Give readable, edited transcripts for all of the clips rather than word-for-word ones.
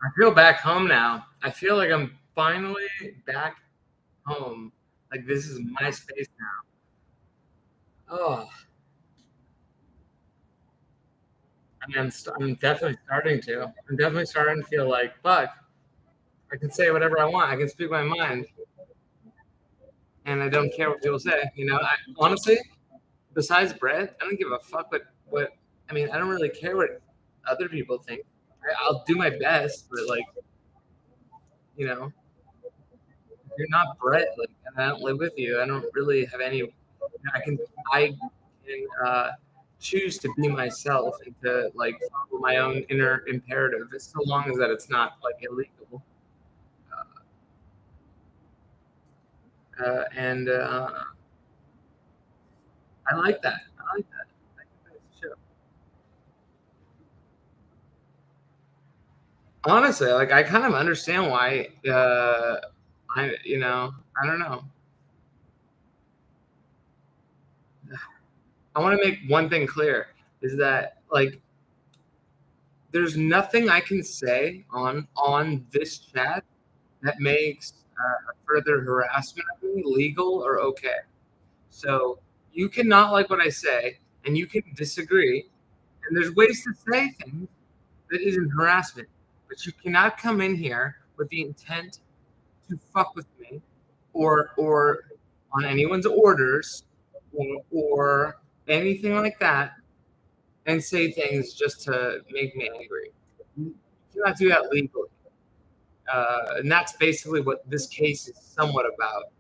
I feel back home now. I feel like I'm finally back home. Like this is my space now. Oh, I mean, I'm definitely starting to. I'm definitely starting to feel like, fuck, I can say whatever I want. I can speak my mind, and I don't care what people say. Honestly, besides Brett, I don't give a fuck what. I mean, I don't really care what other people think. I'll do my best, but like, if you're not Brett, like, and I don't live with you, I don't really have any. I can choose to be myself and to like follow my own inner imperative, as so long as that it's not like illegal. And I like that. I like that. I think that's chill. Honestly, like I kind of understand why. I don't know. I want to make one thing clear: is that like there's nothing I can say on this chat that makes further harassment of me legal or okay. So you cannot like what I say, and you can disagree. And there's ways to say things that isn't harassment, but you cannot come in here with the intent to fuck with me, or on anyone's orders, or anything like that, and say things just to make me angry. You cannot do that legally. And that's basically what this case is somewhat about.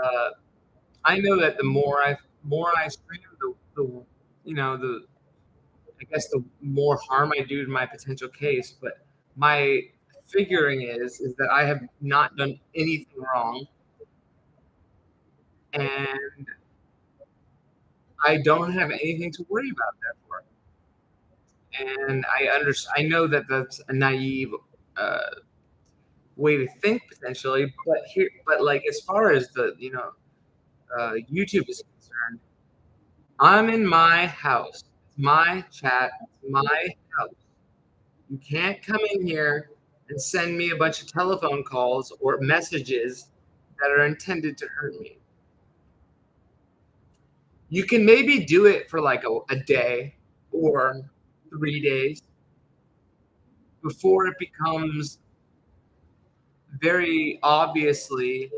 Uh, I know that the more I stream, the I guess the more harm I do to my potential case. But my figuring is that I have not done anything wrong, and I don't have anything to worry about, therefore. And I know that that's a naive uh, way to think potentially, but like as far as YouTube is concerned, I'm in my house. It's my chat. It's my house. You can't come in here and send me a bunch of telephone calls or messages that are intended to hurt me. You can maybe do it for like a day or 3 days before it becomes very obviously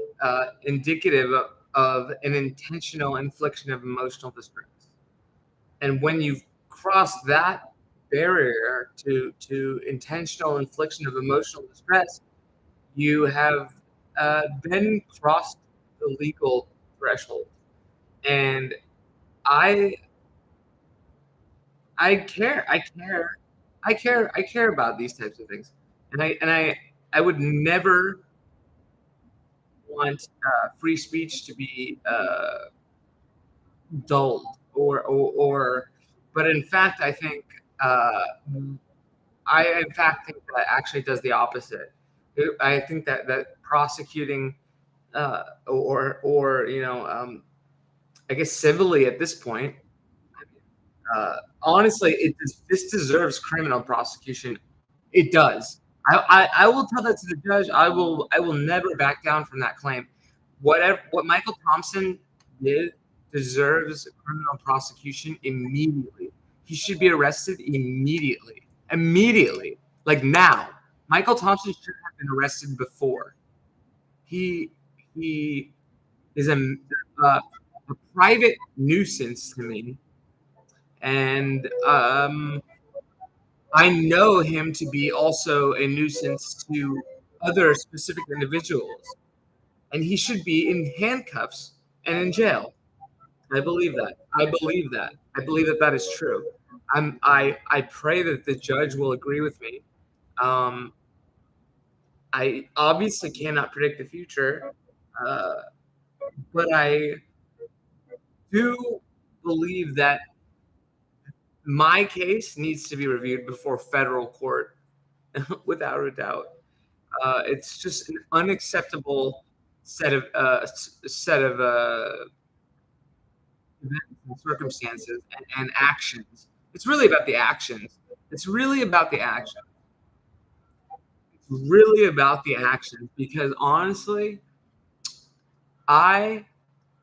indicative of an intentional infliction of emotional distress. And when you've crossed that barrier to intentional infliction of emotional distress, you have then crossed the legal threshold. And I I care. I care about these types of things. And I would never want free speech to be dulled or but in fact I think uh, I in fact think that actually does the opposite. I think that prosecuting or I guess civilly at this point, honestly, this deserves criminal prosecution. It does. I will tell that to the judge. I will never back down from that claim. What Michael Thompson did deserves criminal prosecution immediately. He should be arrested immediately. Immediately. Like now. Michael Thompson should have been arrested before. He he is a private nuisance to me, and I know him to be also a nuisance to other specific individuals, and he should be in handcuffs and in jail. I believe that. I believe that. I believe that that is true. I pray that the judge will agree with me. Um, I obviously cannot predict the future, uh, but I do believe that my case needs to be reviewed before federal court, without a doubt. It's just an unacceptable set of events and circumstances and actions. It's really about the actions. It's really about the action. really about the actions because honestly, I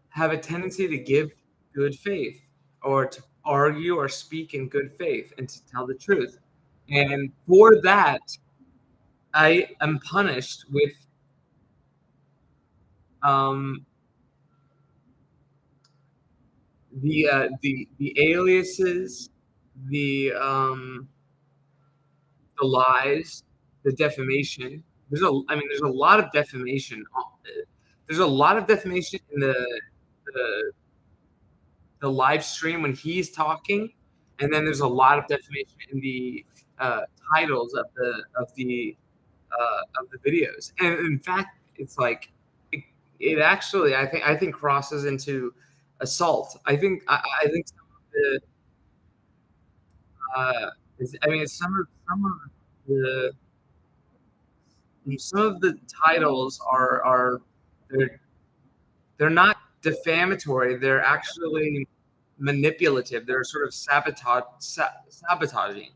have a tendency to give good faith or to argue or speak in good faith and to tell the truth. And for that, I am punished with um, the aliases, the the lies, the defamation. There's a lot of defamation. There's a lot of defamation in the the live stream when he's talking, and then there's a lot of defamation in the uh, titles of the videos. And in fact, it's like it actually I think crosses into assault. I think some of the I mean the some of the titles are they're they're not defamatory. They're actually manipulative. They're sort of sabotaging.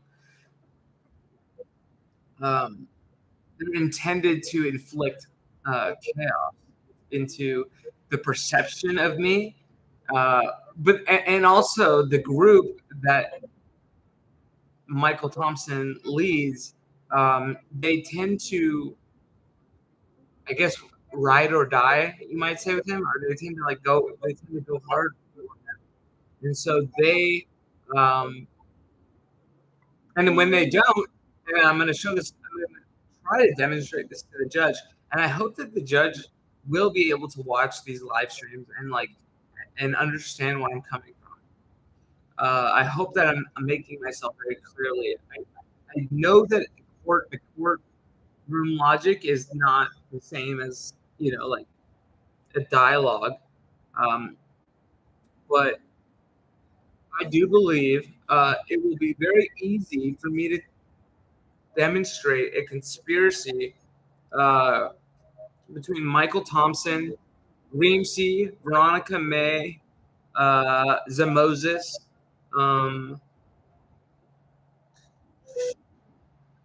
Um, they're intended to inflict chaos into the perception of me, uh, and also the group that Michael Thompson leads. They tend to, I guess, ride or die. You might say with him, or they tend to like go. They tend to go hard, and so they. Um, and then when they don't, and I'm going to show this. I'm going to try to demonstrate this to the judge, and I hope that the judge will be able to watch these live streams and like and understand where I'm coming from. I hope that I'm making myself very clearly. I know that the court room logic is not the same as like a dialogue, um, but I do believe it will be very easy for me to demonstrate a conspiracy uh, between Michael Thompson, Reemsy, Veronica May, Zamoses, um,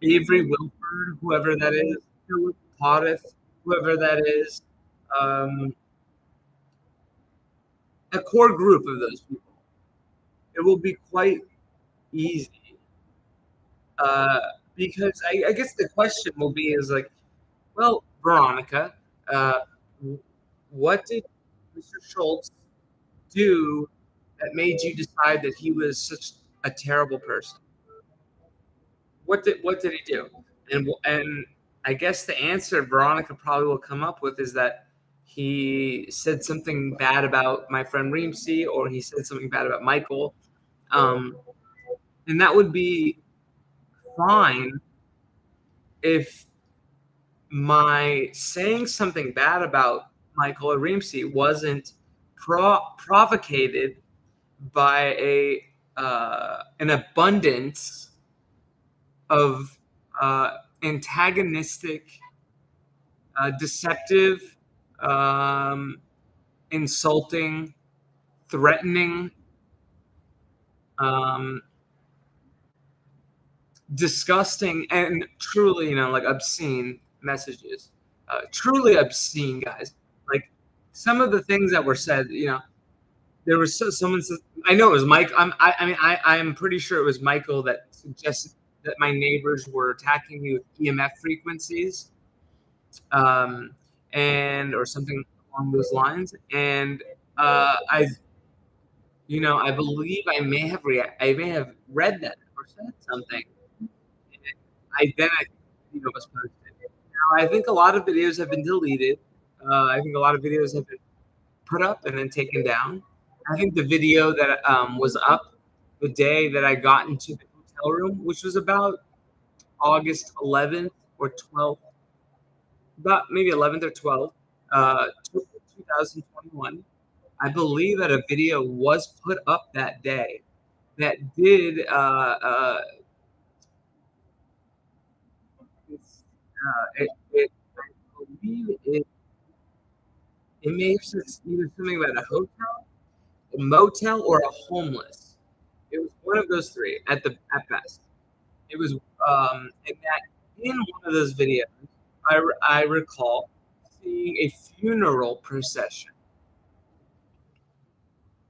Avery Wilford, whoever that is, Philip Pottith, whoever that is, um, a core group of those people. It will be quite easy uh, because I guess the question will be is like, well, Veronica, uh, what did Mr. Schultz do that made you decide that he was such a terrible person? What did he do? And I guess the answer Veronica probably will come up with is that he said something bad about my friend Reemsy, or he said something bad about Michael, um, and that would be fine if my saying something bad about Michael or Reemsy wasn't provocated by an abundance of antagonistic, deceptive, um, insulting, threatening, um, disgusting, and truly, like obscene messages. Truly obscene, guys. Like some of the things that were said, there was someone says, I know it was Mike. I mean, I'm pretty sure it was Michael that suggested that my neighbors were attacking me with EMF frequencies, um, and or something along those lines. And I, I believe I may have read that or said something. And I was posted. Now I think a lot of videos have been deleted. I think a lot of videos have been put up and then taken down. I think the video that was up the day that I got into the hotel room, which was about August 11th or 12th, about maybe 11th or 12th, 2021. I believe that a video was put up that day that did I believe it may have said either something about a hotel, a motel, or a homeless. It was one of those three at best. It was and that in one of those videos, I recall seeing a funeral procession.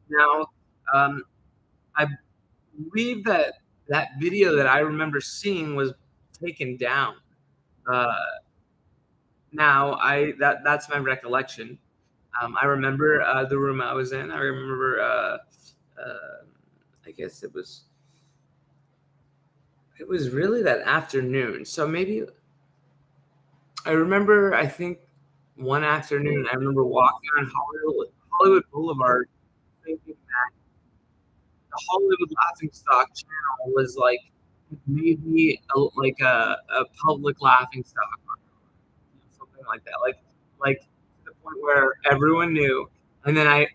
Now, um, I believe that that video that I remember seeing was taken down. Uh, now I that's my recollection. I remember the room I was in. I remember. Uh, I guess it was really that afternoon. So maybe I remember. I think one afternoon I remember walking on Hollywood Boulevard, thinking that the Hollywood Laughing Stock channel was like maybe a public laughing stock, or something like that. Like to the point where everyone knew. And then I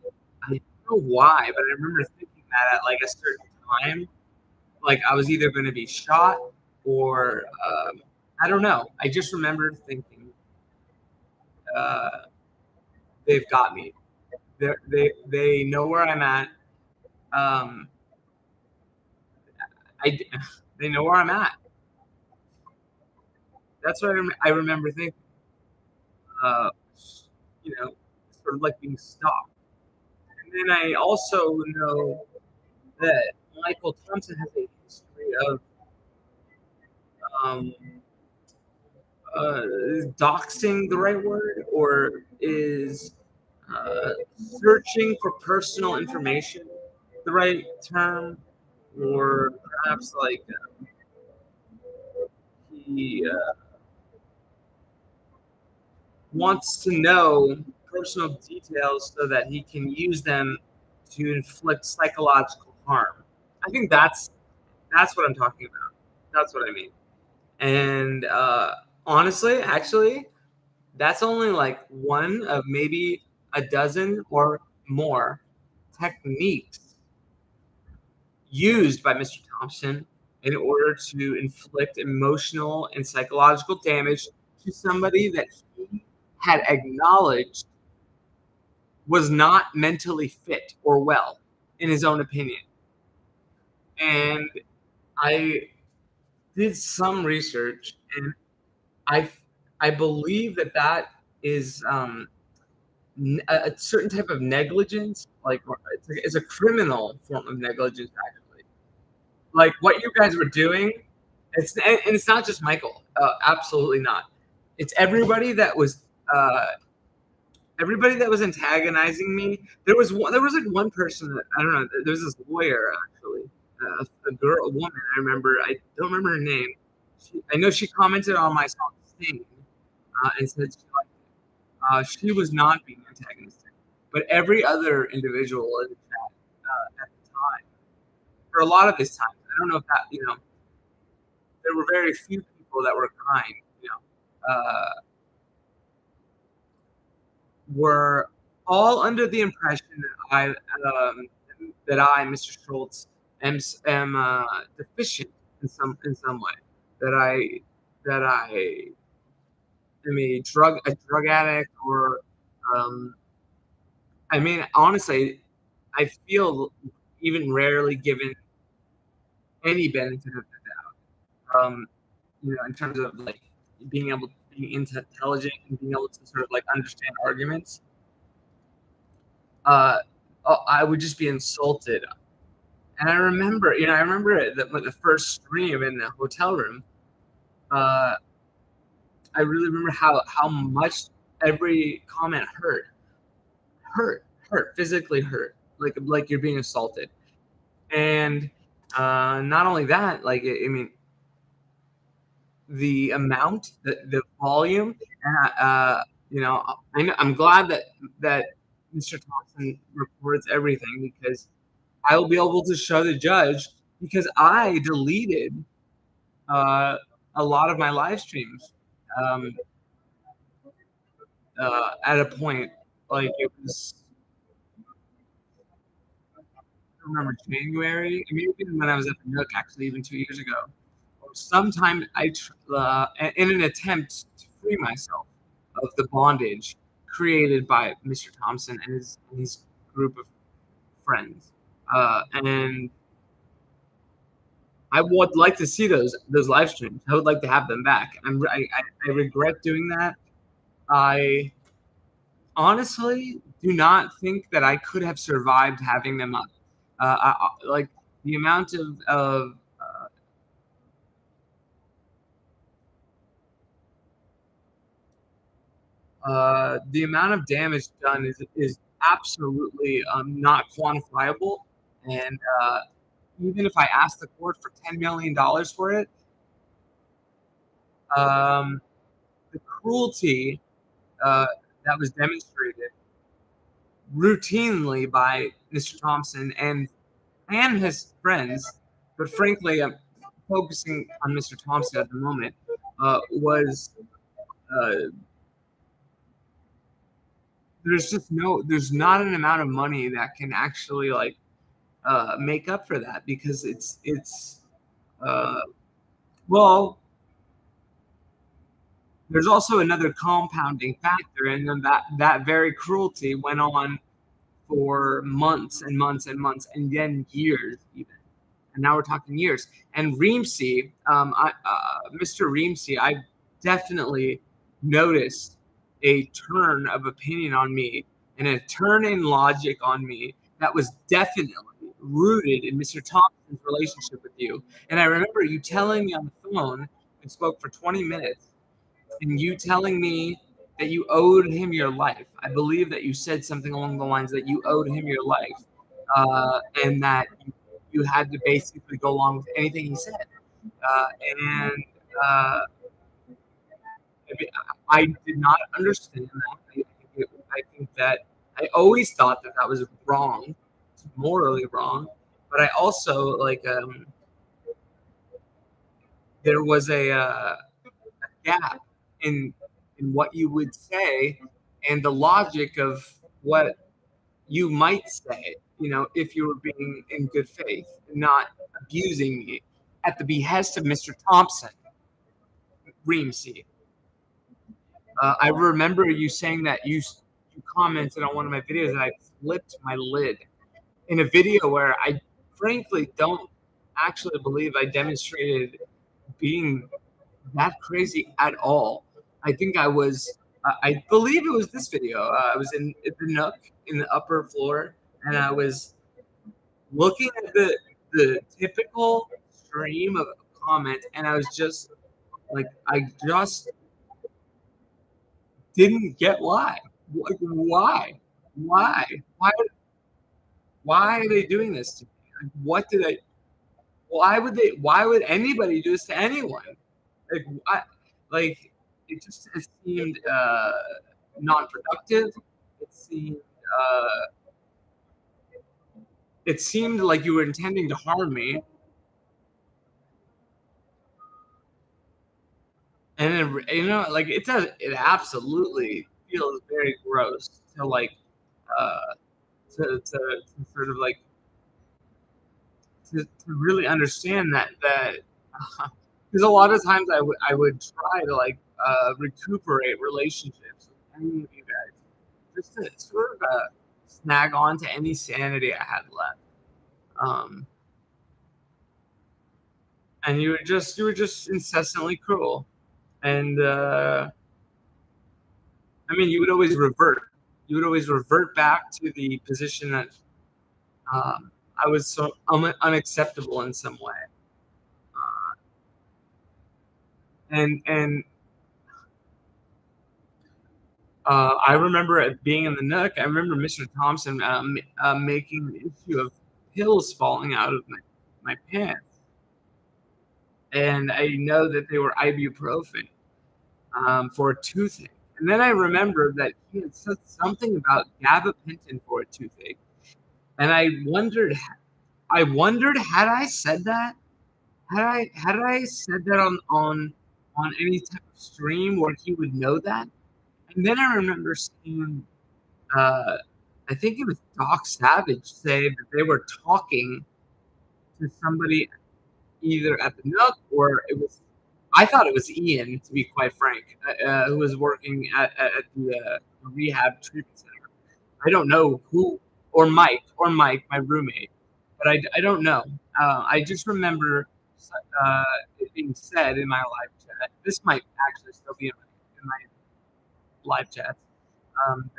don't know why, but I remember thinking that at like a certain time, like I was either going to be shot or I don't know. I just remember thinking uh, they've got me. They know where I'm at. Um, I they know where I'm at. That's what I remember thinking. Uh, sort of like being stalked. And then I also know that Michael Thompson has a history of um, is doxing the right word, or is uh, searching for personal information the right term, or perhaps like he wants to know personal details so that he can use them to inflict psychological harm. I think that's what I'm talking about. That's what I mean. And honestly, actually, that's only like one of maybe a dozen or more techniques used by Mr. Thompson in order to inflict emotional and psychological damage to somebody that he had acknowledged was not mentally fit or well, in his own opinion. And I did some research, and I I believe that that is a certain type of negligence, like it's a criminal form of negligence, actually. Like what you guys were doing, and it's not just Michael. Absolutely not. It's uh, everybody that was antagonizing me. There was like one person that I don't know. There was this lawyer, actually, a girl, a woman. I remember. I don't remember her name. I know she commented on my song "Sing" and said she was not being antagonistic, but every other individual in the chat at the time, for a lot of this time, I don't know if that, there were very few people that were kind, were all under the impression Mr. Schultz, am deficient in some way, that I am a drug addict, or um, I mean, honestly, I feel even rarely given any benefit of the doubt. In terms of like being intelligent and being able to sort of like understand arguments. Uh, I would just be insulted. And I remember the first stream in the hotel room. Uh, I really remember how much every comment hurt, physically hurt, like you're being assaulted. And not only that, like I mean, the amount, the volume, and I'm glad that Mr. Thompson records everything, because I will be able to show the judge, because I deleted uh, a lot of my live streams um, at a point, like it was, I remember January, I mean, even when I was at the Nook, actually, even 2 years ago, or sometime in an attempt to free myself of the bondage created by Mr. Thompson and his group of friends. And I would like to see those live streams. I would like to have them back. I regret doing that. I honestly do not think that I could have survived having them up. Like the amount of the amount of damage done is absolutely not quantifiable. And even if I asked the court for $10 million for it, um, the cruelty uh, that was demonstrated routinely by Mr. Thompson and his friends, but frankly, I'm focusing on Mr. Thompson at the moment, was uh, there's not an amount of money that can actually like make up for that because it's uh, well, there's also another compounding factor, and then that very cruelty went on for months and months and months, and then years even. And now we're talking years. And Reamsey, Mr. Reamsey, I definitely noticed a turn of opinion on me and a turn in logic on me that was definitely rooted in Mr. Thompson's relationship with you. And I remember you telling me on the phone, and spoke for 20 minutes, and you telling me that you owed him your life. I believe that you said something along the lines that you owed him your life, and that you had to basically go along with anything he said. Uh, and I mean, I did not understand that. I think that I always thought that that was wrong, morally wrong. But I also like there was a gap in what you would say and the logic of what you might say, if you were being in good faith, not abusing me at the behest of Mr. Thompson, Reamsey. I remember you saying that you commented on one of my videos that I flipped my lid in a video where I frankly don't actually believe I demonstrated being that crazy at all. I think I believe it was this video. I was in the Nook in the upper floor, and I was looking at the typical stream of comments, and I was just like, I just didn't get why. Like, why? Why? Why? Why are they doing this to me? Like, what did I? Why would they? Why would anybody do this to anyone? Like, why? Like, it seemed non-productive. It seemed uh, it seemed like you were intending to harm me, and like it absolutely feels very gross to like uh, to sort of like to really understand that because a lot of times I would try to like recuperate relationships with any of you guys just to sort of snag on to any sanity I had left. Um, and you were just incessantly cruel, and I mean you would always revert. You would always revert back to the position that I was so unacceptable in some way, and I remember it being in the Nook. I remember Mr. Thompson making an issue of pills falling out of my pants, and I know that they were ibuprofen for a toothache. And then I remembered that he had said something about gabapentin for a toothache, and I wondered had I said that, had I said that on any type of stream where he would know that. And then I remember seeing uh, I think it was Doc Savage say that they were talking to somebody either at the Nook or it was. I thought it was Ian, to be quite frank, who was working at the rehab treatment center. I don't know who, or Mike, my roommate, but I don't know. I just remember uh, it being said in my live chat. This might actually still be in my live chats.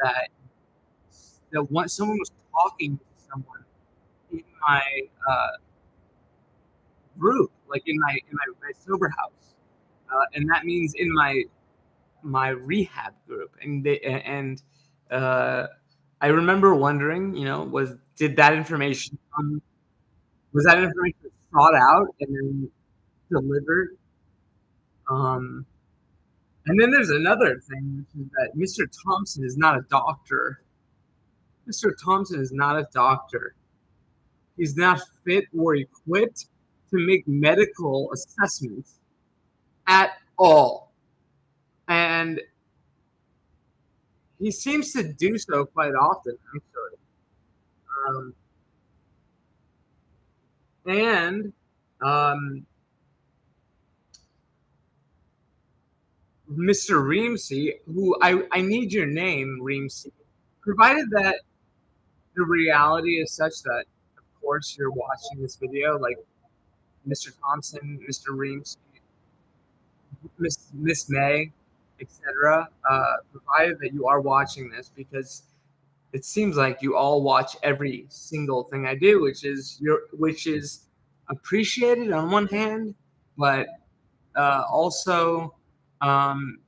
That once someone was talking to someone in my uh, group, like my sober house, and that means in my rehab group, and uh, I remember wondering, was did that information come was that information sought out and then delivered? Um, and then there's another thing, which is that Mr. Thompson is not a doctor. Mr. Thompson is not a doctor. He's not fit or equipped to make medical assessments at all. And he seems to do so quite often, actually. Um, and um, Mr. Reamsey, who I need your name, Reamsey, provided that the reality is such that, of course, you're watching this video, like Mr. Thompson, Mr. Reamsey, Miss May, etc. Provided that you are watching this, because it seems like you all watch every single thing I do, which is appreciated on one hand, but also um,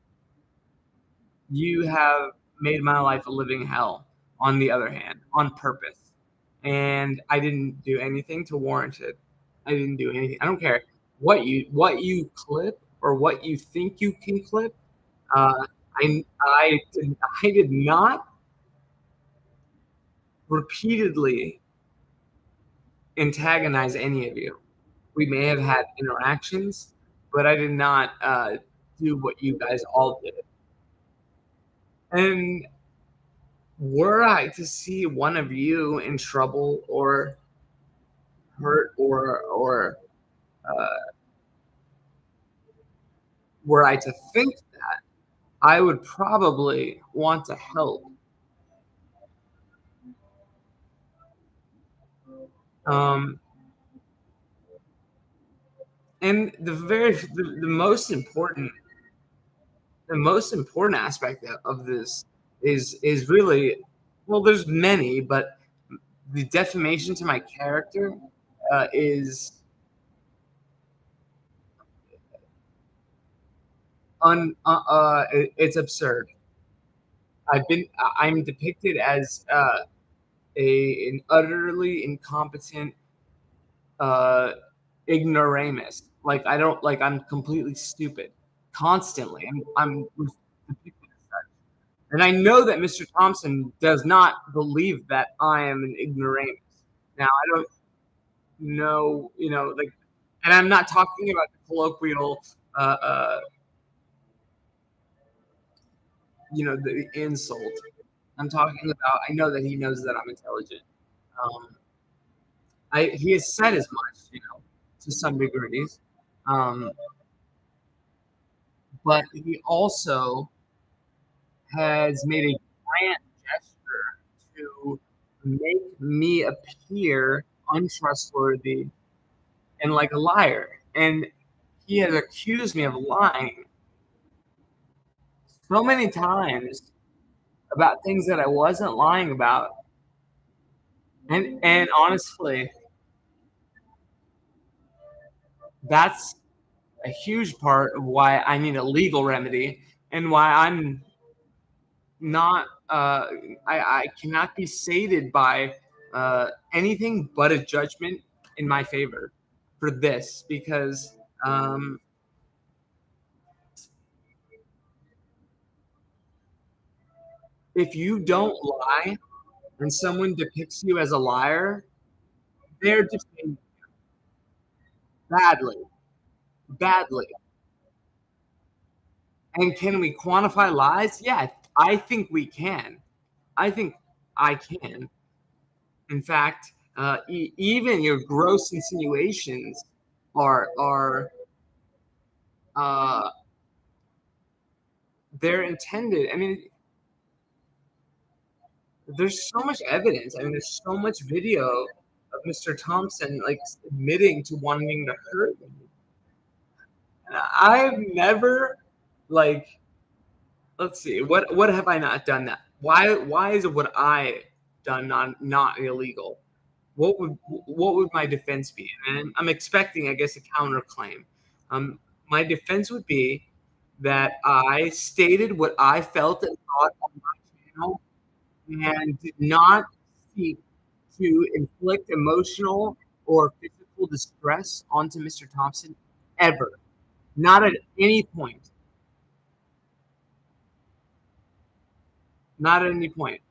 you have made my life a living hell on the other hand, on purpose. And I didn't do anything to warrant it. I didn't do anything. I don't care what you clip or what you think you can clip. Uh, I did not repeatedly antagonize any of you. We may have had interactions, but I did not do what you guys all did. And were I to see one of you in trouble or hurt, or were I to think that, I would probably want to help. Um, and the most important aspect of this is really, well, there's many, but the defamation to my character is it's absurd. I'm depicted as an utterly incompetent uh, ignoramus. Like I don't like I'm completely stupid constantly. I'm depicted as such, and I know that Mr. Thompson does not believe that I am an ignoramus. Now I don't know, like, and I'm not talking about the colloquial, uh, uh, the insult. I'm talking about. I know that he knows that I'm intelligent. Um, he has said as much, to some degrees. Um, but he also has made a grand gesture to make me appear untrustworthy and like a liar. And he has accused me of lying so many times about things that I wasn't lying about. And honestly, that's a huge part of why I need a legal remedy and why I'm not I cannot be sated by anything but a judgment in my favor for this, because um, if you don't lie and someone depicts you as a liar, they're defaming badly, badly. And can we quantify lies? Yeah, I think we can. I think I can. In fact, even your gross insinuations are uh, they're intended. I mean, there's so much evidence. I mean, there's so much video of Mr. Thompson like admitting to wanting to hurt me. I've never, like, let's see, what have I not done that? Why is what I done not illegal? What would my defense be? And I'm expecting, I guess, a counterclaim. Um, my defense would be that I stated what I felt and thought on my channel and did not seek to inflict emotional or physical distress onto Mr. Thompson ever. Not at any point. Not at any point.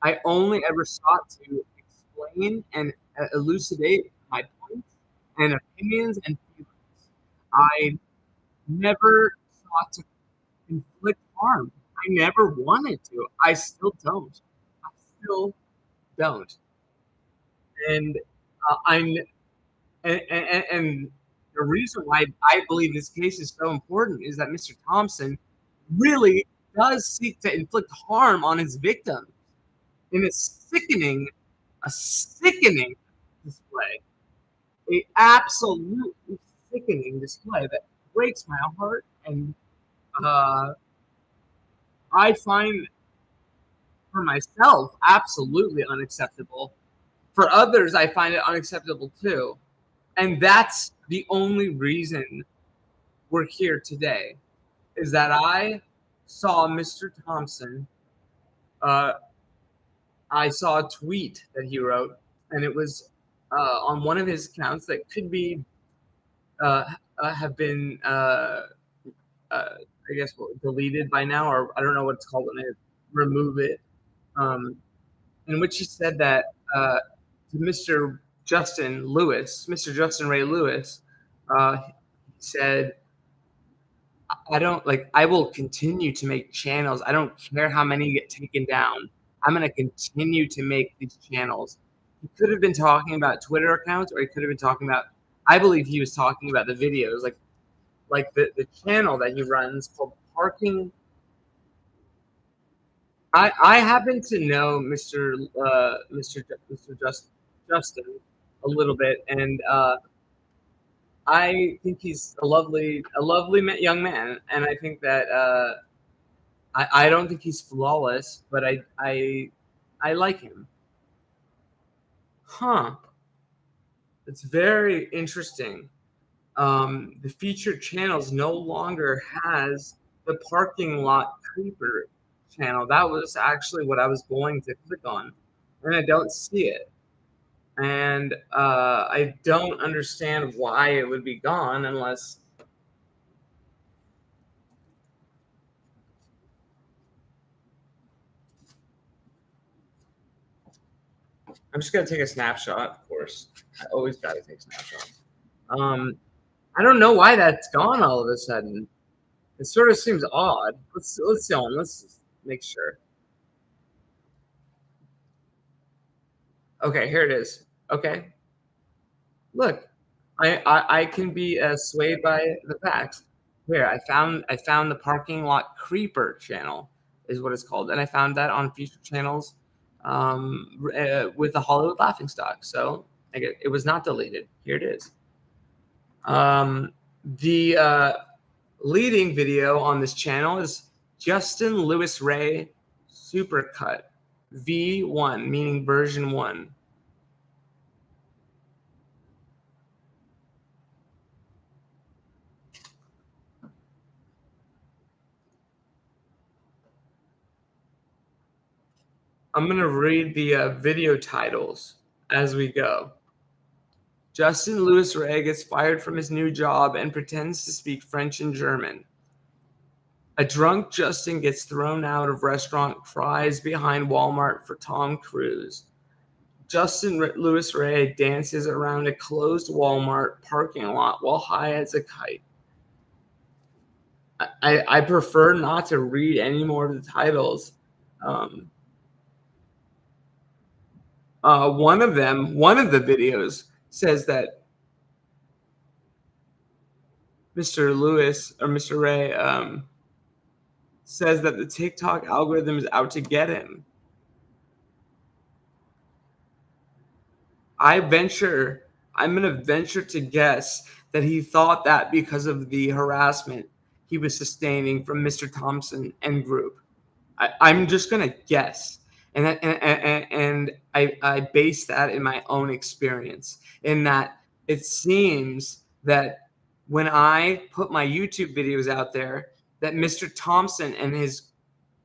I only ever sought to explain and elucidate my points and opinions and feelings. I never sought to inflict harm. I never wanted to. I still don't. I still don't. And I'm and the reason why I believe this case is so important is that Mr. Thompson really does seek to inflict harm on his victim in a sickening display, a absolutely sickening display that breaks my heart, and uh, I find for myself absolutely unacceptable. For others, I find it unacceptable too, and that's the only reason we're here today. Is that I saw Mr. Thompson. Uh, I saw a tweet that he wrote, and it was on one of his accounts that could be uh, have been, I guess, deleted by now, or I don't know what it's called when they remove it. Um, in which he said that to Mr. Justin Ray Lewis, he said, I don't like, I will continue to make channels. I don't care how many get taken down. I'm going to continue to make these channels. He could have been talking about Twitter accounts, or he could have been talking about, I believe he was talking about the videos, like the channel that he runs called Parking. I happen to know Justin a little bit, and I think he's a lovely young man, and I think that I don't think he's flawless, but I like him. Huh? It's very interesting. The featured channels no longer has the parking lot creeper channel. That was actually what I was going to click on, and I don't see it. And I don't understand why it would be gone unless. I'm just gonna take a snapshot, of course. I always gotta take snapshots. Um, I don't know why that's gone all of a sudden. It sort of seems odd. Let's see on. Let's just make sure. Okay, here it is. Okay, look, I can be swayed by the facts. Here, I found the parking lot creeper channel is what it's called, and I found that on Future Channels with the Hollywood Laughingstock. So it was not deleted. Here it is. The leading video on this channel is Justin Lewis Ray Supercut V1, meaning version 1. I'm going to read the video titles as we go. Justin Lewis Ray gets fired from his new job and pretends to speak French and German. A drunk Justin gets thrown out of restaurant, cries behind Walmart for Tom Cruise. Justin Lewis Ray dances around a closed Walmart parking lot while high as a kite. I prefer not to read any more of the titles. One of the videos says that Mr. Lewis or Mr. Ray says that the TikTok algorithm is out to get him. I'm going to venture to guess that he thought that because of the harassment he was sustaining from Mr. Thompson and group. I'm just gonna guess, and I base that in my own experience. In that it seems that when I put my YouTube videos out there, that Mr. Thompson and his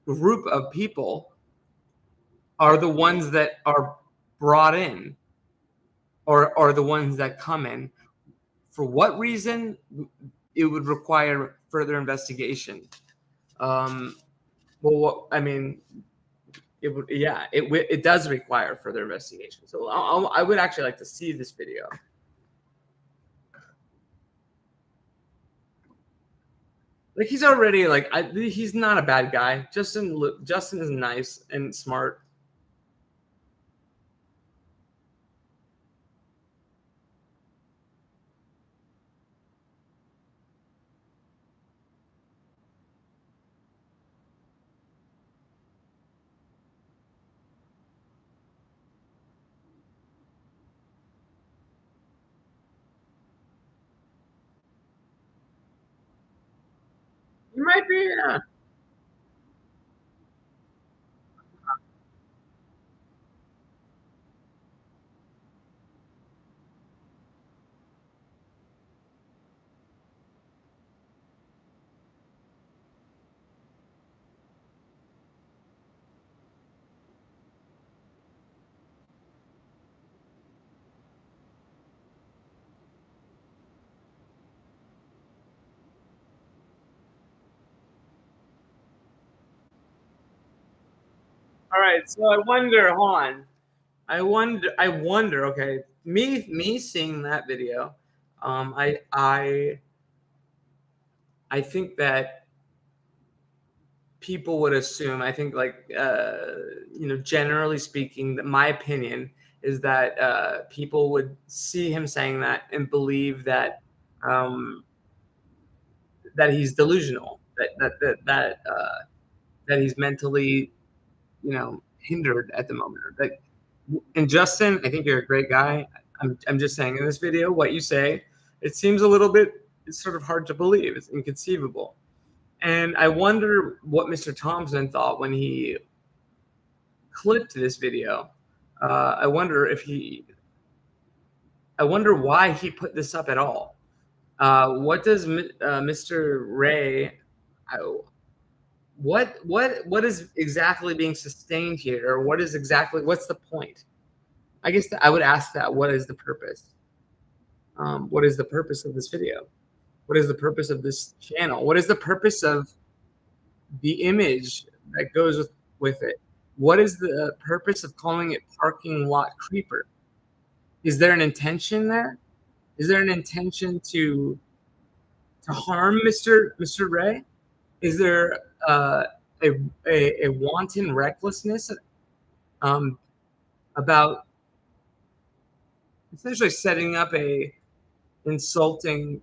group of people are the ones that are brought in, or are the ones that come in. For what reason? It would require further investigation. Um, well, I mean, it would, yeah, it does require further investigation. So I would actually like to see this video. Like he's already like he's not a bad guy. Justin is nice and smart. He might be. Yeah. All right. So I wonder. Hold on. I wonder. Okay, me seeing that video, I think that people would assume. I think like generally speaking, that my opinion is that people would see him saying that and believe um, that he's delusional, that he's mentally hindered at the moment. Like, and Justin, I think you're a great guy. I'm just saying in this video, what you say, it seems a little bit, it's sort of hard to believe. It's inconceivable. And I wonder what Mr. Thompson thought when he clipped this video. I wonder I wonder why he put this up at all. What does Mr. Ray, uh, what is exactly being sustained here, or what's the point? I guess I would ask that. What is the purpose? What is the purpose of this video? What is the purpose of this channel? What is the purpose of the image that goes with it? What is the purpose of calling it parking lot creeper? Is there an intention there? Is there an intention to harm Mr. Ray? Is there a, a wanton recklessness um, about essentially setting up a insulting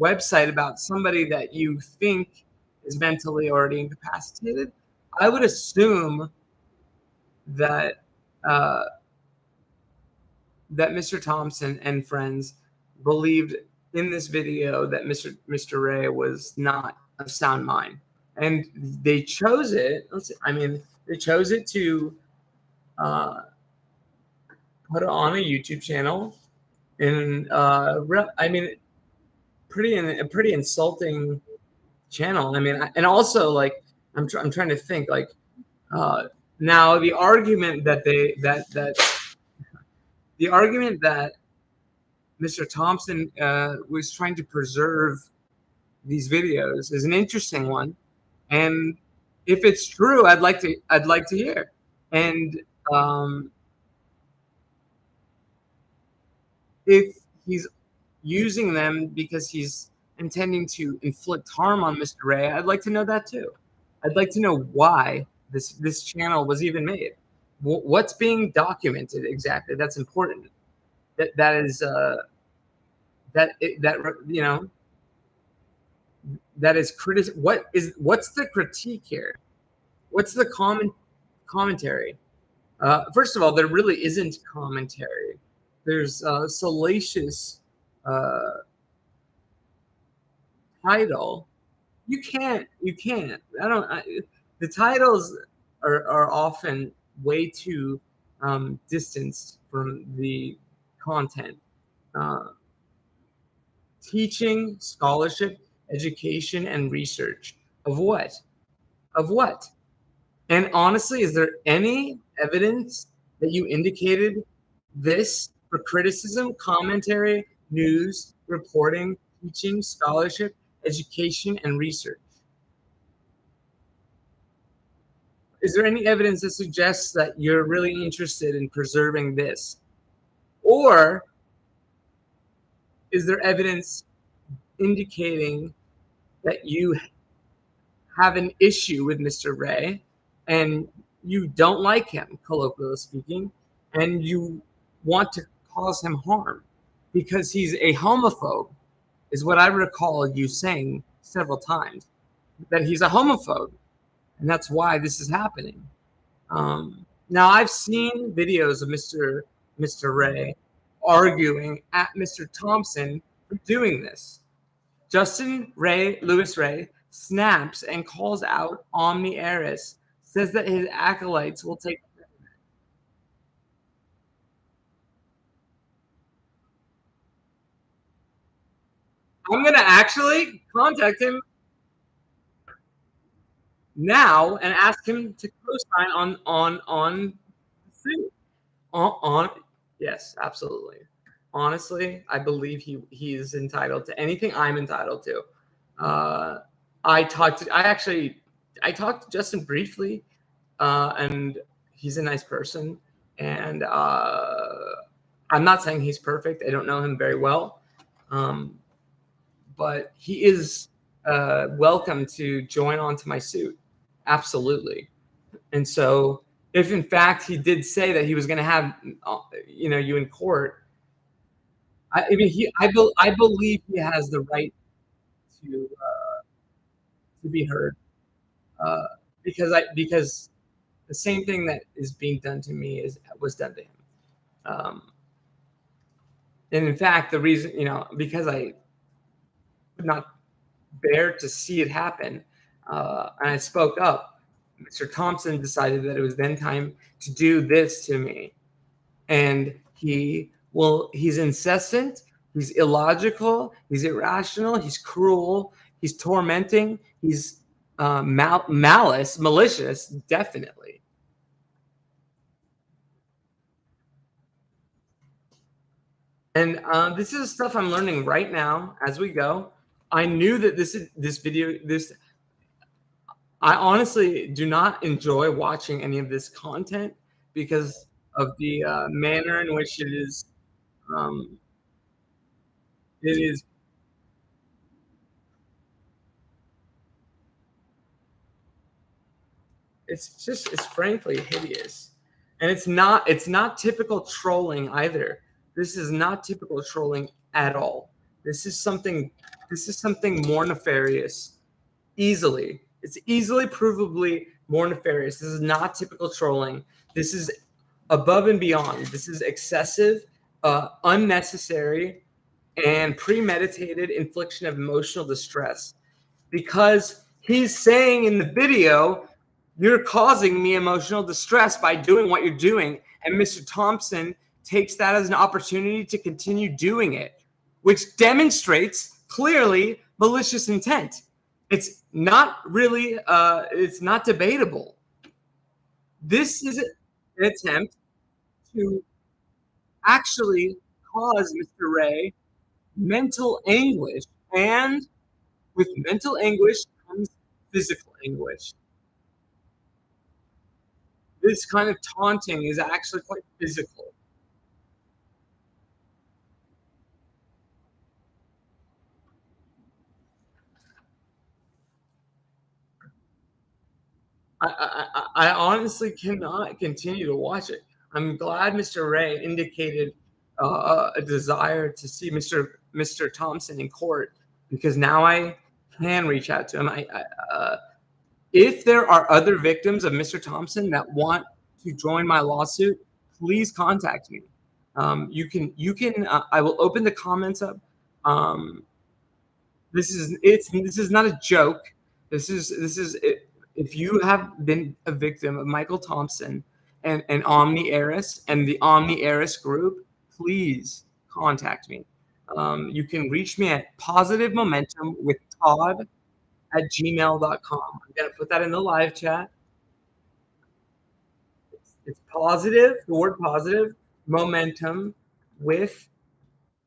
website about somebody that you think is mentally already incapacitated? I would assume that uh, that Mr. Thompson and friends believed in this video that Mr. Ray was not of sound mind, and they chose it. I mean, they chose it to uh, put it on a YouTube channel, and I mean, a pretty insulting channel. I mean, and also like I'm trying to think like uh, now the argument that the argument that Mr. Thompson was trying to preserve these videos is an interesting one, and if it's true, I'd like to hear. And um, if he's using them because he's intending to inflict harm on Mr. Ray, I'd like to know that too. I'd like to know why this channel was even made. What's being documented exactly? That's important. That is that that is what's the critique here? What's the commentary? First of all, there really isn't commentary. There's salacious. title, you can't. The titles are often way too distanced from the content. Uh, Teaching, scholarship, education, and research of what? Of what? And honestly, is there any evidence that you indicated this for criticism, commentary, news, reporting, teaching, scholarship, education, and research? Is there any evidence that suggests that you're really interested in preserving this? Or is there evidence indicating that you have an issue with Mr. Ray and you don't like him, colloquially speaking, and you want to cause him harm because he's a homophobe, is what I recall you saying several times, that he's a homophobe, and that's why this is happening. Now, I've seen videos of Mr. Ray arguing at Mr. Thompson for doing this. Justin Ray, Lewis Ray, snaps and calls out Omni Eris, says that his acolytes will take. I'm gonna actually contact him now and ask him to co-sign on the suit. On yes, absolutely. Honestly, I believe he is entitled to anything I'm entitled to. Uh, I talked to Justin briefly, and he's a nice person. And I'm not saying he's perfect. I don't know him very well, but he is welcome to join onto my suit. Absolutely. And so, if in fact he did say that he was going to have, you in court, I mean, I believe he has the right to be heard, uh, because the same thing that is being done to me was done to him. Um, and in fact, the reason, because I could not bear to see it happen, and I spoke up, Mr. Thompson decided that it was then time to do this to me. And he's incessant, he's illogical, he's irrational, he's cruel, he's tormenting, he's malicious, definitely. And this is stuff I'm learning right now as we go. I knew that I honestly do not enjoy watching any of this content because of the manner in which um, it is. It's frankly hideous, and it's not typical trolling either. This is not typical trolling at all. This is something more nefarious. It's easily provably more nefarious. This is not typical trolling. This is above and beyond. This is excessive, unnecessary, and premeditated infliction of emotional distress, because he's saying in the video, you're causing me emotional distress by doing what you're doing. And Mr. Thompson takes that as an opportunity to continue doing it, which demonstrates clearly malicious intent. It's not really, it's not debatable. This is an attempt to actually cause Mr. Ray mental anguish, and with mental anguish comes physical anguish. This kind of taunting is actually quite physical. I honestly cannot continue to watch it. I'm glad Mr. Ray indicated a desire to see Mr. Thompson in court, because now I can reach out to him. If there are other victims of Mr. Thompson that want to join my lawsuit, please contact me. You can. I will open the comments up. Um, this is not a joke. This is if you have been a victim of Michael Thompson and Omni Eris and the Omni Eris group, please contact me. You can reach me at positive momentum with Todd at gmail.com. I'm gonna put that in the live chat. It's positive, the word positive, momentum with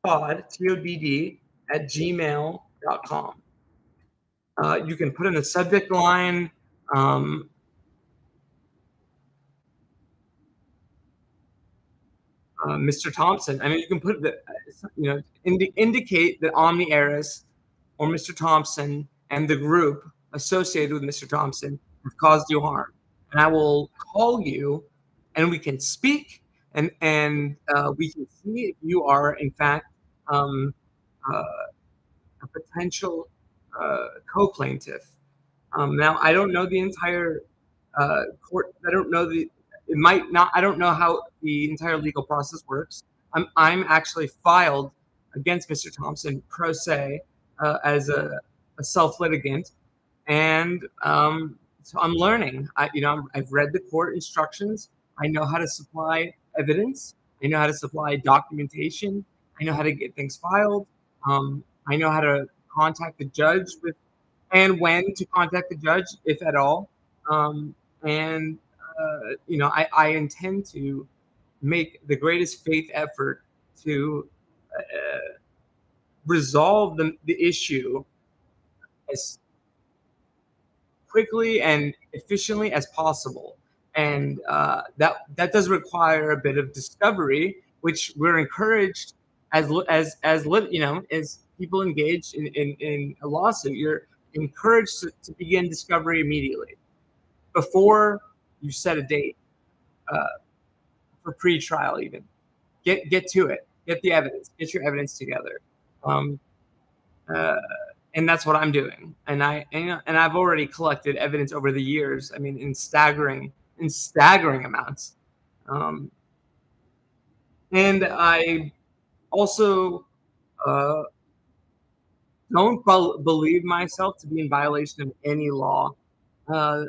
Todd, Todd, at gmail.com. You can put in the subject line, um, Mr. Thompson. I mean, you can put the, indicate that Omni Eris or Mr. Thompson and the group associated with Mr. Thompson have caused you harm. And I will call you and we can speak and we can see if you are, in fact, um, uh, a potential co plaintiff. Now, I don't know the entire court. I don't know the. It might not. I don't know how the entire legal process works. I'm actually filed against Mr. Thompson pro se as a self litigant, and so I'm learning. I've read the court instructions. I know how to supply evidence. I know how to supply documentation. I know how to get things filed. I know how to contact the judge with and when to contact the judge, if at all. And I intend to make the greatest faith effort to resolve the issue as quickly and efficiently as possible. And that does require a bit of discovery, which we're encouraged as people engaged in a lawsuit. You're encouraged to begin discovery immediately before you set a date for pre-trial. Even get to it, get the evidence, get your evidence together. Um, uh, and that's what I'm doing. And I've already collected evidence over the years. I mean, in staggering amounts. Um, and I also uh, don't believe myself to be in violation of any law. Uh,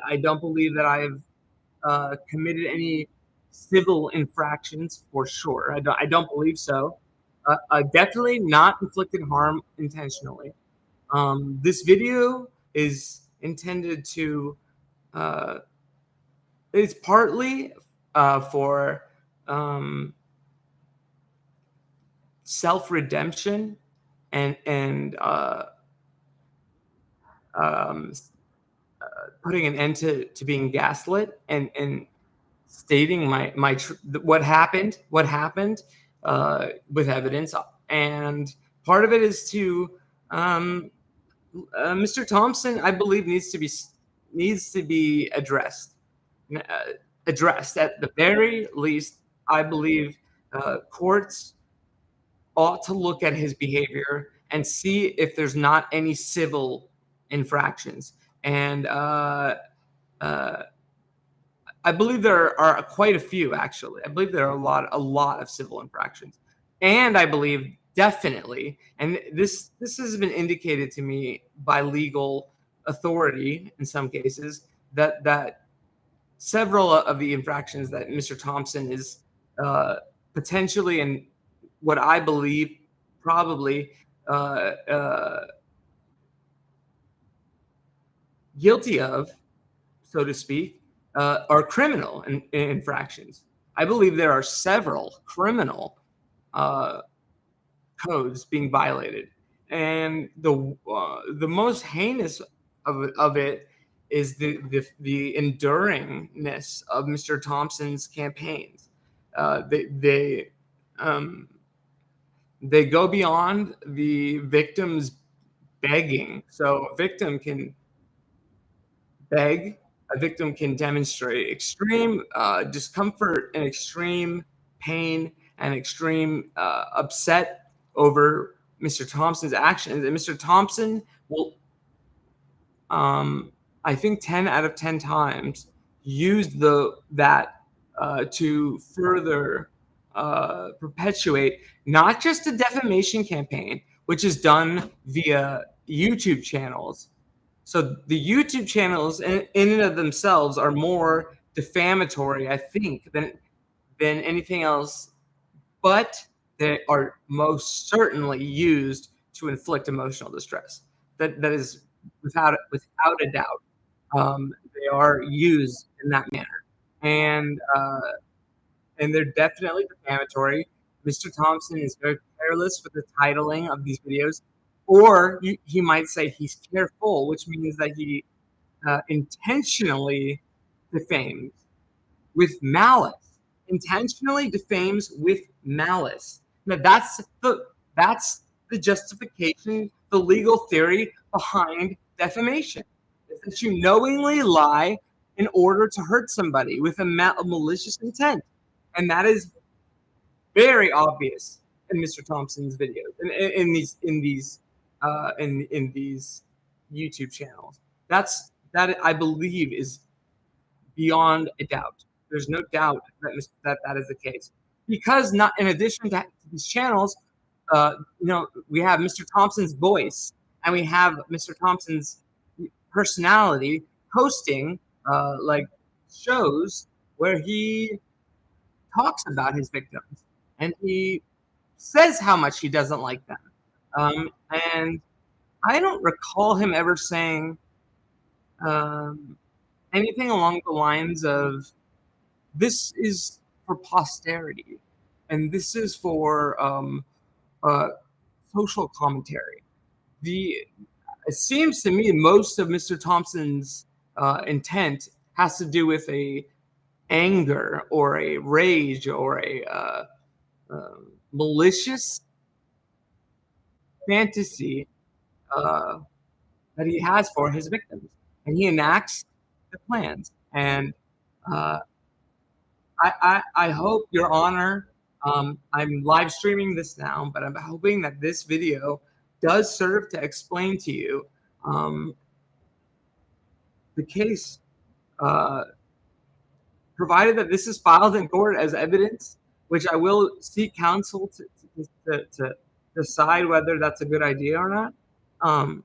I don't believe that I've committed any civil infractions for sure. I don't believe so. Definitely not inflicted harm intentionally. This video is intended to, uh, it's partly for um, self redemption and um, putting an end to being gaslit and stating what happened with evidence. And part of it is to um, Mr. Thompson, I believe, needs to be uh, addressed at the very least. I believe courts ought to look at his behavior and see if there's not any civil infractions. And uh, I believe there are quite a few, actually. I believe there are a lot of civil infractions, and I believe definitely, and this has been indicated to me by legal authority in some cases, that several of the infractions that Mr. Thompson is uh, potentially and what I believe probably uh, uh, guilty of, so to speak, are criminal infractions. I believe there are several criminal uh, codes being violated, and the most heinous of it is the enduringness of Mr. Thompson's campaigns. They um, they go beyond the victim's begging, so a victim can beg. A victim can demonstrate extreme discomfort and extreme pain and extreme upset over Mr. Thompson's actions. And Mr. Thompson will, um, I think, 10 out of 10 times use that to further perpetuate not just a defamation campaign, which is done via YouTube channels. So the YouTube channels in and of themselves are more defamatory, I think, than anything else, but they are most certainly used to inflict emotional distress. That is without a doubt. They are used in that manner, and they're definitely defamatory. Mr. Thompson is very careless with the titling of these videos, or he might say he's careful, which means that he intentionally defames with malice. Intentionally defames with malice. Now that's the justification, the legal theory behind defamation. Is that you knowingly lie in order to hurt somebody with a malicious intent, and that is very obvious in Mr. Thompson's videos, in these YouTube channels. That I believe is beyond a doubt. There's no doubt that is the case. Because not in addition to these channels, we have Mr. Thompson's voice and we have Mr. Thompson's personality hosting like shows where he talks about his victims and he says how much he doesn't like them. And I don't recall him ever saying um, anything along the lines of this is for posterity and this is for uh, social commentary. The It seems to me most of Mr. Thompson's intent has to do with a anger or a rage or a malicious fantasy uh, that he has for his victims, and he enacts the plans. And uh, I hope, Your Honor, I'm live streaming this now, but I'm hoping that this video does serve to explain to you um, the case, uh, provided that this is filed in court as evidence, which I will seek counsel to decide whether that's a good idea or not. Um,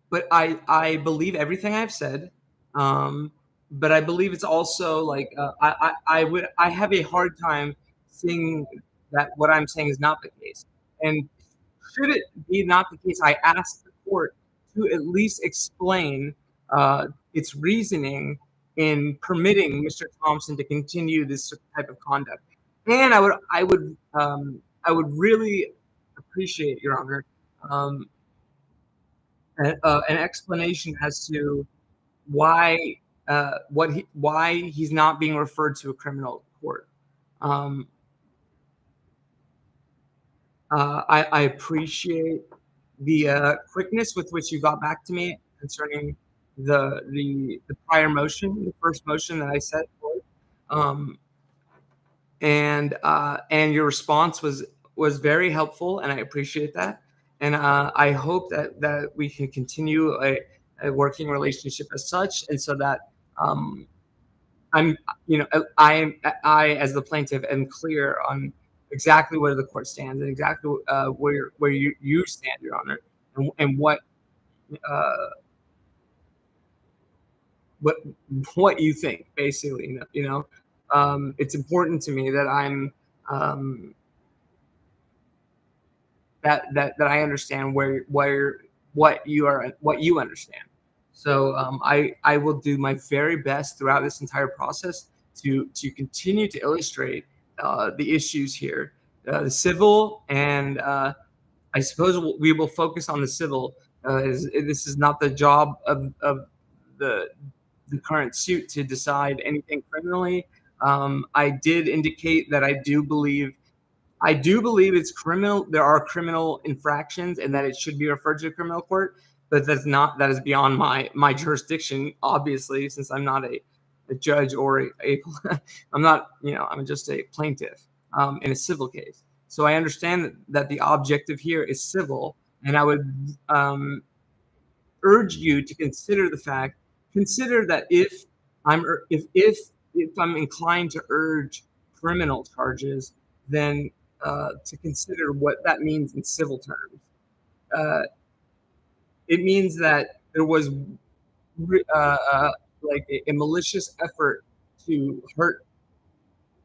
but I believe everything I've said. Um, but I believe it's also like I have a hard time seeing that what I'm saying is not the case. And should it be not the case, I ask the court to at least explain its reasoning in permitting Mr. Thompson to continue this type of conduct. And I would really appreciate, Your Honor, um, an explanation as to why why he's not being referred to a criminal court. Um, I appreciate the quickness with which you got back to me concerning the prior motion, the first motion that I set forth, um, and your response was very helpful, and I appreciate that. And I hope that we can continue a working relationship as such, and so that um, I'm, I as the plaintiff am clear on exactly where the court stands and exactly where you stand, Your Honor, and uh, what what you think, basically. It's important to me that I'm that I understand where what you understand. So I will do my very best throughout this entire process to continue to illustrate the issues here, the civil, and I suppose we will focus on the civil. This is not the job of the the current suit to decide anything criminally. I did indicate that I do believe it's criminal. There are criminal infractions, and that it should be referred to a criminal court. But that is beyond my jurisdiction. Obviously, since I'm not a judge or I'm not, I'm just a plaintiff in a civil case. So I understand that the objective here is civil, and I would urge you to consider that if I'm inclined to urge criminal charges, then to consider what that means in civil terms. Uh, it means that there was like a malicious effort to hurt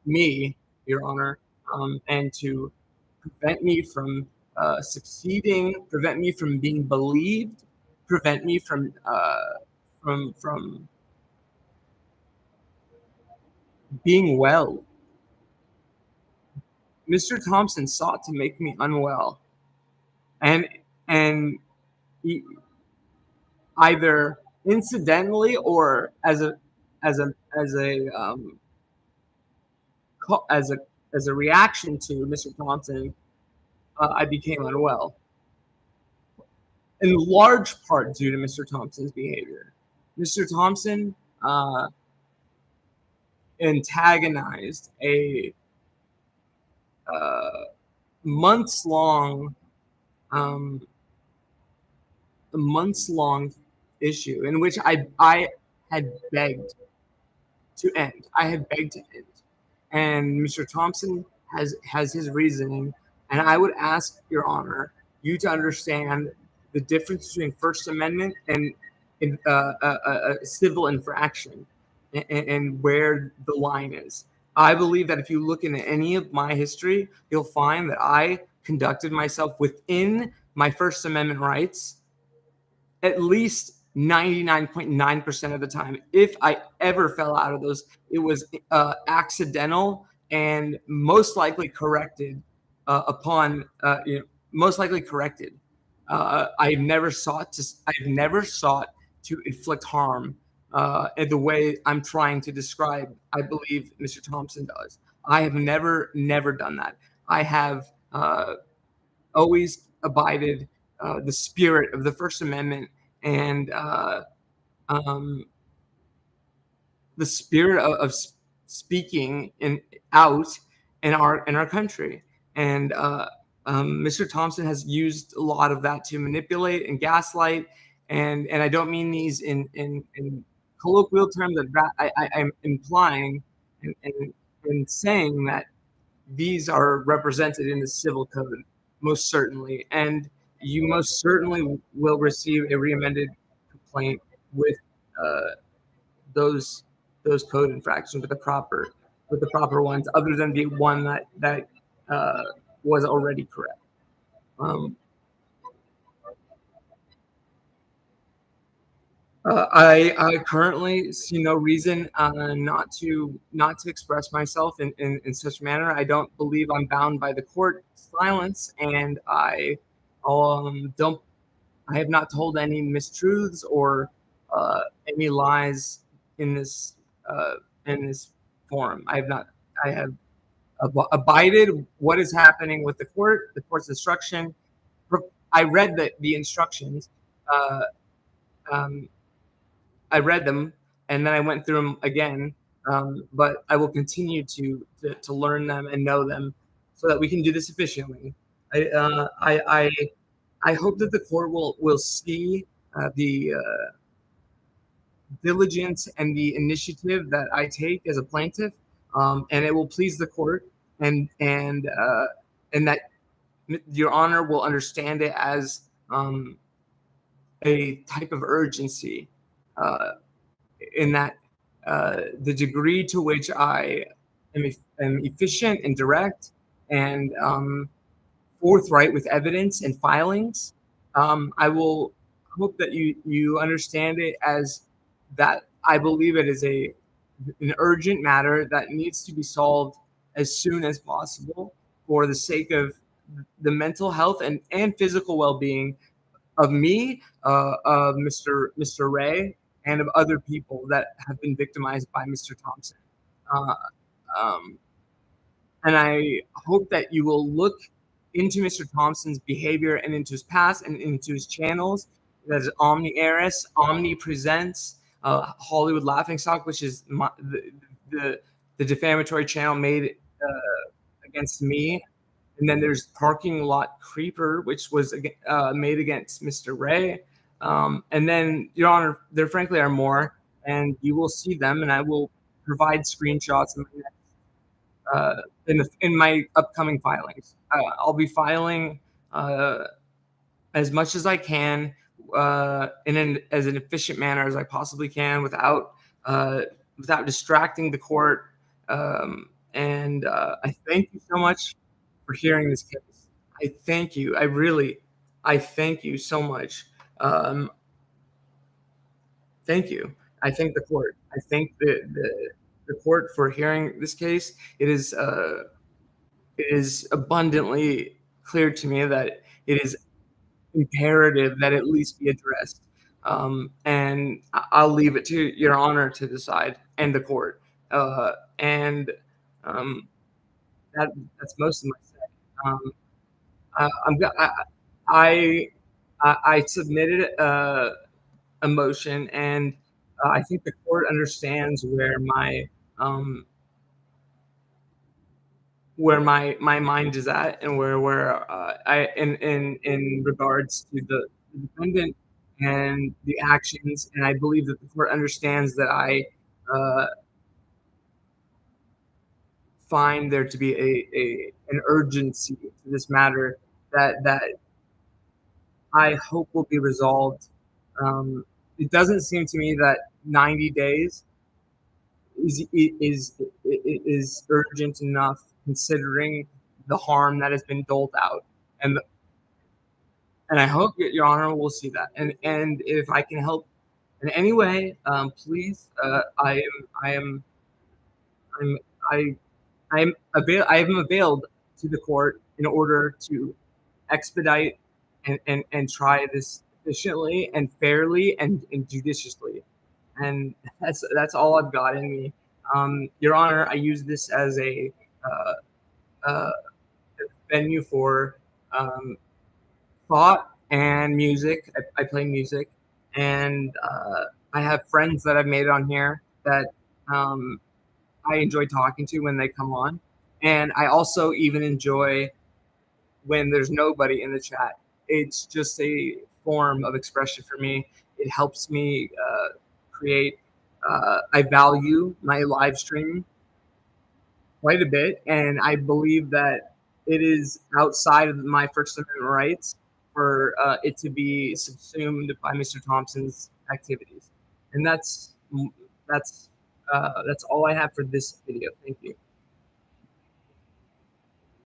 me, Your Honor, and to prevent me from succeeding, prevent me from being believed, prevent me from being well. Mr. Thompson sought to make me unwell, and and he, either incidentally or as a as a as a as a reaction to Mr. Thompson, I became unwell, in large part due to Mr. Thompson's behavior. Mr. Thompson uh, antagonized uh, months long um, a months long issue in which I had begged to end. I had begged to end, and Mr. Thompson has his reasoning, and I would ask Your Honor you to understand the difference between First Amendment and a civil infraction, and where the line is. I believe that if you look into any of my history, you'll find that I conducted myself within my First Amendment rights at least 99.9% of the time. If I ever fell out of those, it was accidental and most likely corrected most likely corrected. I've never sought to inflict harm in the way I'm trying to describe. I believe Mr. Thompson does. I have never done that. I have always abided the spirit of the First Amendment and um, the spirit of speaking out in our country. And Mr. Thompson has used a lot of that to manipulate and gaslight. And I don't mean these in colloquial terms. I'm implying and saying that these are represented in the civil code, most certainly. And you most certainly will receive a reamended complaint with uh, those those code infractions with the proper ones, other than the one that uh, was already correct. Um, I currently see no reason not to express myself in such manner. I don't believe I'm bound by the court silence, and don't I have not told any mistruths or any lies in this uh, in this forum. I have not. I have abided what is happening with the court's instruction. I read the instructions. Uh, um, I read them and then I went through them again. But I will continue to learn them and know them so that we can do this efficiently. I uh, I, I I hope that the court will see the diligence and the initiative that I take as a plaintiff, and it will please the court, and that Your Honor will understand it as a type of urgency, uh, in that the degree to which I am efficient and direct and forthright with evidence and filings. I will hope that you understand it as that I believe it is an urgent matter that needs to be solved as soon as possible for the sake of the mental health and physical well-being of me, of Mr. Ray, and of other people that have been victimized by Mr. Thompson. Uh, um, and I hope that you will look into Mr. Thompson's behavior and into his past and into his channels. There's Omni Heiress, Omni Presents, Hollywood Laughingstock, which is the, the defamatory channel made against me. And then there's Parking Lot Creeper, which was made against Mr. Ray. And then, Your Honor, there frankly are more, and you will see them, and I will provide screenshots in my in my upcoming filings. I'll be filing uh, as much as I can in as an efficient manner as I possibly can uh, without distracting the court. And I thank you so much for hearing this case. I thank you. I thank you so much. Um, Thank you. I thank the court. I thank the court for hearing this case. It is abundantly clear to me that it is imperative that at least be addressed. And I'll leave it to Your Honor to decide and the court. And um, that that's most of my say. Um, I'm go- I I submitted a motion, and I think the court understands um, where my mind is at, and where I in regards to the defendant and the actions, and I believe that the court understands that I uh, find there to be a an urgency to this matter that I hope will be resolved. Um, it doesn't seem to me that 90 days is urgent enough considering the harm that has been doled out, and and I hope that Your Honor will see that. And if I can help in any way, please, I am I'm I I am availed to the court in order to expedite and try this efficiently and fairly and judiciously. And that's all I've got in me. Your Honor, I use this as a uh, venue for um, thought and music. I play music, and I have friends that I've made on here that um, I enjoy talking to when they come on, and I also even enjoy when there's nobody in the chat. It's just a form of expression for me. It helps me create. I value my live stream quite a bit, and I believe that it is outside of my First Amendment rights for it to be subsumed by Mr. Thompson's activities, and that's that's all I have for this video. Thank you.